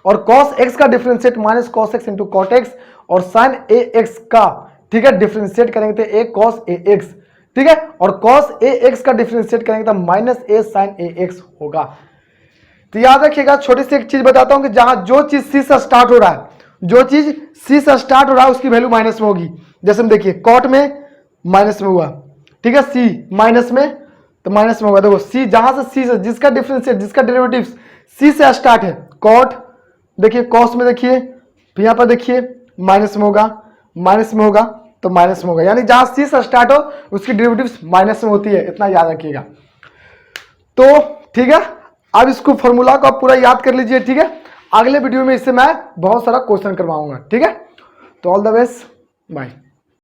और cos x का differentiate minus cos x into cot x, और sin ax का, ठीक है, डिफरेंशिएट करेंगे तो a cos ax, ठीक है, और cos ax का डिफरेंशिएट करेंगे तो माइनस a sin ax होगा। तो याद रखिएगा, छोटी सी एक चीज बताता हूं कि जहां जो चीज सी से स्टार्ट हो रहा है, जो चीज सी से स्टार्ट हो रहा है उसकी वैल्यू माइनस में होगी। जैसे हम देखिए कॉट में माइनस में हुआ, ठीक है, सी माइनस में तो माइनस में होगा। देखो सी जहां से सी से जिसका डिफरेंशिएट जिसका डेरिवेटिव सी से स्टार्ट है, कॉट देखिए, कॉस में देखिए, यहाँ पर देखिए माइनस में होगा, माइनस में होगा तो माइनस में होगा, यानी जहां सी से स्टार्ट हो उसकी डेरिवेटिव माइनस में होती है, इतना याद रखिएगा। तो ठीक है, अब इसको फॉर्मूला को आप पूरा याद कर लीजिए। ठीक है, अगले वीडियो में इससे मैं बहुत सारा क्वेश्चन करवाऊंगा। ठीक है, तो ऑल द बेस्ट, बाय।